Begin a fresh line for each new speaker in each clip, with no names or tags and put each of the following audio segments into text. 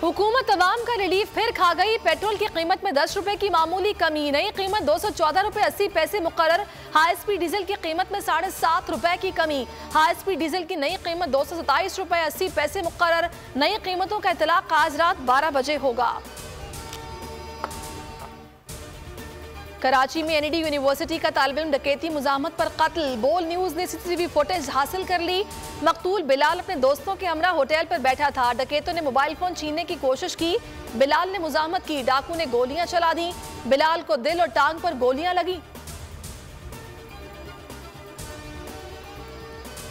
हुकूमत अवाम का रिलीफ फिर खा गई। पेट्रोल की कीमत में 10 रुपए की मामूली कमी, नई कीमत 214 रुपए 80 पैसे मुकर्रर। हाई स्पीड डीजल की कीमत में 7.5 रुपए की कमी। हाई स्पीड डीजल की नई कीमत 227 रुपए 80 पैसे मुकर्रर। नई कीमतों का इतलाक आज रात 12 बजे होगा। कराची में एनईडी यूनिवर्सिटी का तालिब इल्म डकैती मुजाहमत पर कत्ल। बोल न्यूज ने सीसीटीवी फुटेज हासिल कर ली। मकतूल बिलाल अपने दोस्तों के हमरा होटल पर बैठा था। डकैतों ने मोबाइल फोन छीनने की कोशिश की। बिलाल ने मुजाहमत की। डाकू ने गोलियां चला दी। बिलाल को दिल और टांग पर गोलियां लगी।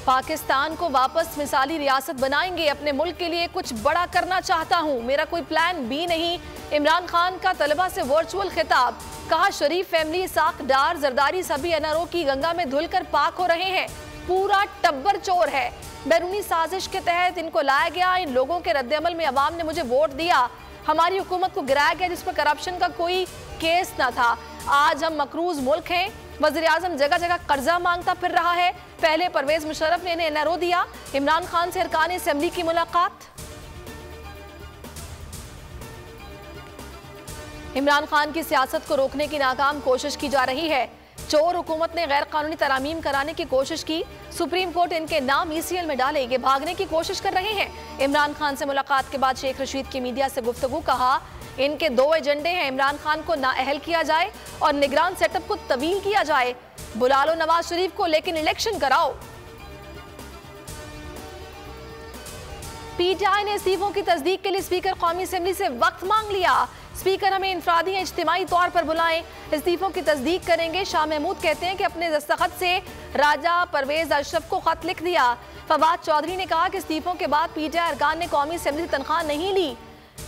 पाकिस्तान को वापस मिसाली रियासत बनाएंगे। अपने मुल्क के लिए कुछ बड़ा करना चाहता हूं, मेरा कोई प्लान बी नहीं। इमरान खान का तलबा से वर्चुअल खिताब। कहा शरीफ फैमिली, साख डार, जरदारी सभी एनआरओ की गंगा में धुलकर पाक हो रहे हैं। पूरा टब्बर चोर है। बैरूनी साजिश के तहत इनको लाया गया। इन लोगों के रद्द-ए-अमल में अवाम ने मुझे वोट दिया। हमारी हुकूमत को गिराया गया जिस पर करप्शन का कोई केस न था। आज हम मकरूज मुल्क हैं। वज़ीर-ए-आज़म जगह जगह कर्जा मांगता फिर रहा है। पहले परवेज मुशर्रफ ने इन्हें एनआरओ दिया। इमरान खान से अरकान असेंबली की मुलाकात। इमरान खान की सियासत को रोकने की नाकाम कोशिश की जा रही है। चोर हुकूमत ने गैर कानूनी तरामीम कराने की कोशिश की। सुप्रीम कोर्ट इनके नाम ECL में डाले। ये भागने की कोशिश कर रहे हैं। इमरान खान से मुलाकात के बाद शेख रशीद की मीडिया से गुफ्तगू। कहा इनके 2 एजेंडे हैं। इमरान खान को नाअहल किया जाए और निगरान सेटअप को तवील किया जाए। बुला लो नवाज शरीफ को लेकिन इलेक्शन कराओ। PTI ने इस्तीफों की तस्दीक के लिए स्पीकर कौमी असेंबली से वक्त मांग लिया। स्पीकर हमें इंफरादी या इज्तिमाई तौर पर बुलाएं, इस्तीफों की तस्दीक करेंगे। शाह महमूद कहते हैं कि अपने दस्तखत से राजा परवेज अशरफ को खत लिख दिया। फवाद चौधरी ने कहा कि इस्तीफों के बाद PTI अरकान ने कौमी असेंबली से तनख्वाह नहीं ली।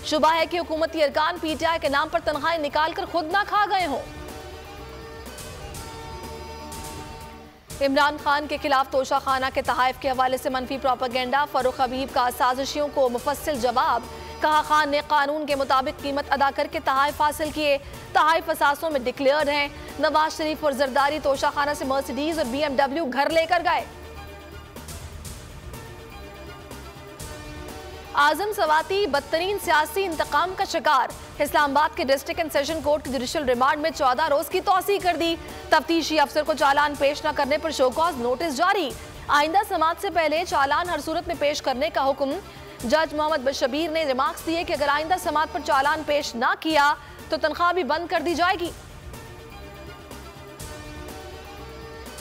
शुबा है कि हुकूमती अरकान PTI के नाम पर तनख्वाहें निकाल कर खुद ना खा गए हों। इमरान खान के खिलाफ तोशाखाना के तहाइफ के हवाले से मनफी प्रोपेगेंडा। फरूख हबीब का साजिशियों को मुफस्सिल जवाब। कहा खान ने कानून के मुताबिक कीमत अदा करके तहाइफ हासिल किए। तहाइफ असासों में डिक्लेयर्ड हैं। नवाज शरीफ और जरदारी तोशाखाना से मर्सिडीज और BMW घर लेकर गए। आजम सवाती बदतरीन सियासी इंतकाम का शिकार। इस्लामाबाद के डिस्ट्रिक्ट एंड सेशन कोर्ट की जुडिशल रिमांड में 14 रोज की तौसी कर दी। तफ्तीशी अफसर को चालान पेश न करने पर शोकॉज नोटिस जारी। आइंदा समाअत से पहले चालान हर सूरत में पेश करने का हुक्म। जज मोहम्मद बशबीर ने रिमार्क्स दिए कि अगर आइंदा समाअत पर चालान पेश ना किया तो तनख्वाह भी बंद कर दी जाएगी।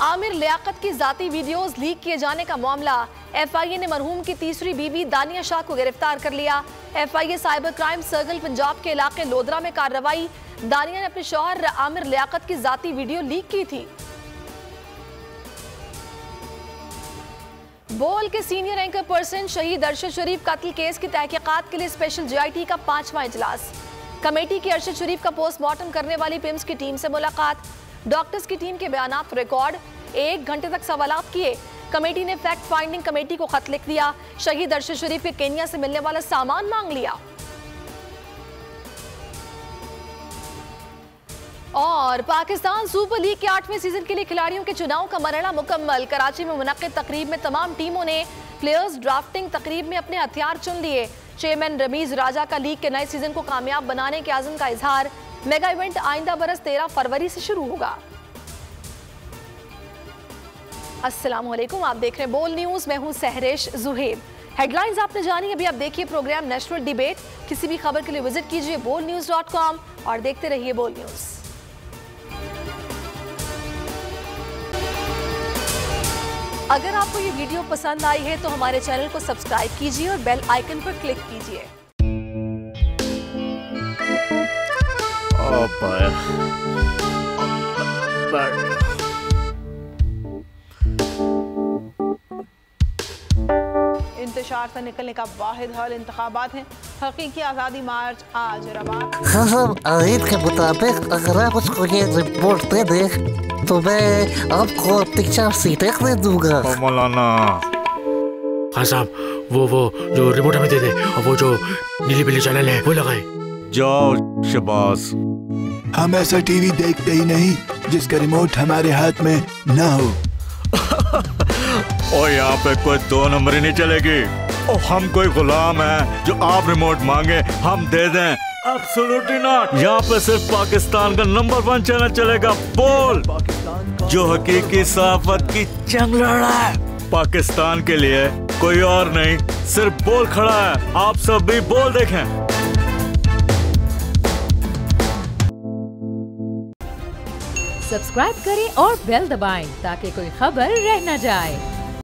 आमिर लियाकत की जाती वीडियोस लीक किए जाने का मामला। FIA ने मरहूम की तीसरी बीवी दानिया शाह को गिरफ्तार कर लिया। FIA cyber crime circle Punjab के इलाके लोधरा में कार्रवाई। दानिया ने अपने शौहर आमिर लियाकत की जाती वीडियो लीक की थी। बोल के सीनियर एंकर पर्सन शहीद अरशद शरीफ कत्ल केस की तहकीकात के लिए स्पेशल GIT का 5वां इजलास। कमेटी की अरशद शरीफ का पोस्टमार्टम करने वाली पिम्स की टीम से मुलाकात। डॉक्टर्स की टीम के बयानात रिकॉर्ड। 1 घंटे तक सवालात किए। कमेटी ने फैक्ट फाइंडिंग कमेटी को खत लिख दिया। शहीद अरशद शरीफ के केन्या से मिलने वाला सामान मांग लिया। और पाकिस्तान सुपर लीग के 8वें सीजन के लिए खिलाड़ियों के चुनाव का मरहला मुकम्मल। कराची में मुनक्किद तकरीब में तमाम टीमों ने प्लेयर्स ड्राफ्टिंग तकरीब में अपने हथियार चुन लिए। चेयरमैन रमीज राजा का लीग के नए सीजन को कामयाब बनाने के आज़म का इजहार। मेगा इवेंट आइंदा बरस 13 फरवरी से शुरू होगा। अस्सलामुअलैकुम, आप देख रहे हैं बोल न्यूज। मैं हूं सहरिश जुहेब। हेडलाइंस आपने जानी। अभी आप देखिए प्रोग्राम नेशनल डिबेट। किसी भी खबर के लिए विजिट कीजिए bolnews.com और देखते रहिए बोल न्यूज। अगर आपको ये वीडियो पसंद आई है तो हमारे चैनल को सब्सक्राइब कीजिए और बेल आइकन पर क्लिक कीजिए। इंतशार से निकलने का वाहिद हल इंतखाबात हैं। हकीकी आज़ादी मार्च आज रवा।
आयत के मुताबिक अगर आप उसको ये रिपोर्ट दे दे तो मैं आपको अपनी 4 सीटें दे दूंगा।
मौलाना
हाँ साहब, वो जो रिमोट हमें दे दे और वो जो नीली पीली चैनल है वो लगाए।
जाओ शबाज।
हम ऐसा टीवी देखते ही नहीं जिसका रिमोट हमारे हाथ में ना हो।
और यहाँ पे कोई 2 नंबर ही नहीं चलेगी। हम कोई गुलाम है जो आप रिमोट मांगे हम दे दें? Absolutely not. यहाँ पे सिर्फ पाकिस्तान का नंबर 1 चैनल चलेगा, बोल, जो हकीकी सहाफत की जंग लड़ रहा है। पाकिस्तान के लिए कोई और नहीं, सिर्फ बोल खड़ा है। आप सब भी बोल देखें।
सब्सक्राइब करें और बेल दबाएं ताकि कोई खबर रह न जाए।